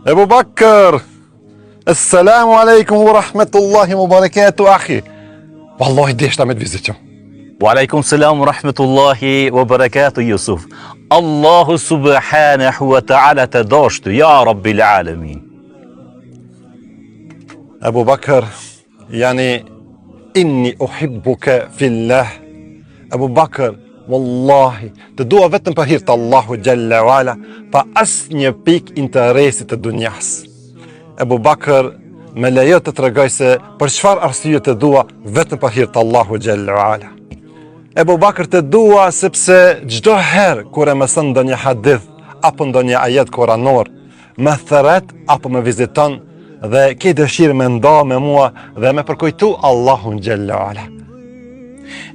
Ebu Bakr, assalamu alaikum wa rahmetullahi wa barakatuh, akhi. Wallahi deshta me të vizitjo. Wa alaikum salam wa rahmetullahi wa barakatuh, Yusuf. Allahu subhanahu wa ta'ala të dashtu, ja rabbil alamin. Ebu Bakr, yani inni uhibbuka fillah. Ebu Bakr, wallahi, të dua vetëm për hir të Allahu Jalla wala, pa asë një pik interesit të dunjas. Ebu Bakr, me lejo të tregoj se për çfarë arsye të dua vetëm për hir të Allahu Jalla wala. Ebu Bakr, të dua sepse çdo herë kur e mëson ndonjë hadith apo ndonjë ajet kuranor, më thret apo më viziton dhe ke dëshirë me nda me mua dhe me përkujtu Allahun Jalla wala.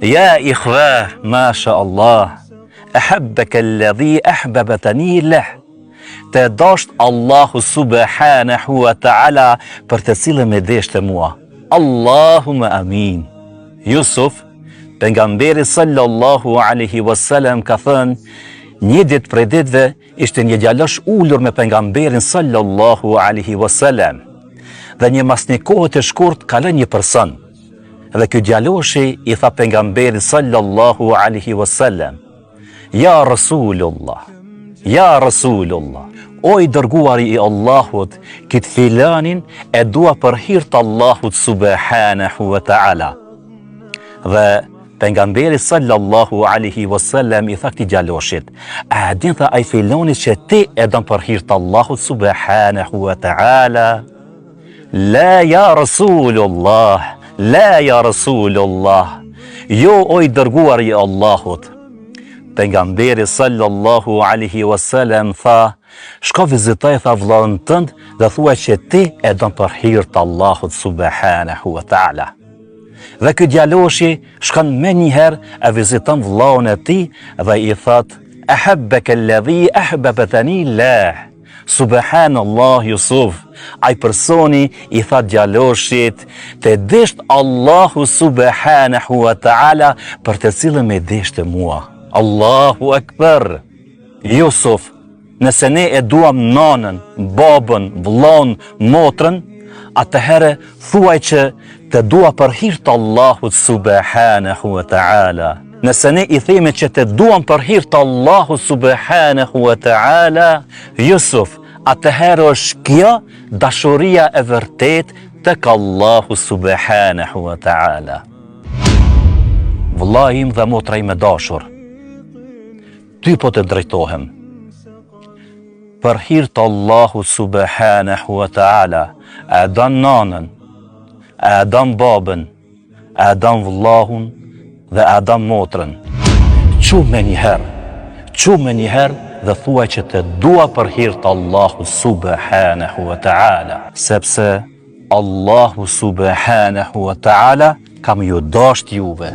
يا إخوة ما شاء الله أحبك الذي أحببتني له të dasht Allahu subhanahu wa ta'ala për të cilën me deshte mua. Allahumma amin. Yusuf, pejgamberi sallallahu alaihi wasallam ka thënë, një ditë prej ditëve ishte një djalosh ulur me pejgamberin sallallahu alaihi wasallam. Dhe një mas një kohë të shkurt ka lënë një person. Dhe ky djaloshi i tha pejgamberit sallallahu alaihi wasallam: Ja Rasulullah, ja Rasulullah, o i dërguari i Allahut, këtë filanin e dua për hir të Allahut subhanahu wa ta'ala. Dhe pejgamberi sallallahu alaihi wasallam i tha këtij djaloshit: A din tha ai filani që ti e don për hir të Allahut subhanahu wa ta'ala? La ya Rasulullah, la ya Rasulullah, jo o i dërguar i Allahut. Pejgamberi sallallahu alaihi wasallam tha: Shko vizitoj tha vllahun tënd dhe thuaj që ti e don për hir të Allahut subhanahu wa ta'ala. Dhe ky djaloshi shkon më një herë e viziton vllahun e tij dhe i thot: Ahabbaka alladhi ahbabtani Allah. Subhanallah Yusuf, ai personi i tha djaloshit, të desht Allahu subhanahu wa ta'ala për të cilën me deshte mua. Allahu akbar. Yusuf, nëse ne e duam nanën, babën, vllahun, motrën, atëherë thuaj që të dua për hir të Allahut subhanahu wa ta'ala. Nëse ne i themi që të duam për hir të Allahut subhanahu wa ta'ala, Yusuf, atëherë është kjo dashuria e vërtet tek Allahu subhanahu wa ta'ala. Vllai im dhe motra ime dashur, ty po të drejtohem. Për hir të Allahut subhanahu wa ta'ala, a don nanën, a don babën, a don vllahun dhe a don motrën. Qumë me një herë dhe thuaj që të dua për hir të Allahut subhanahu wa ta'ala, sepse Allahu subhanahu wa ta'ala kam ju dasht juve.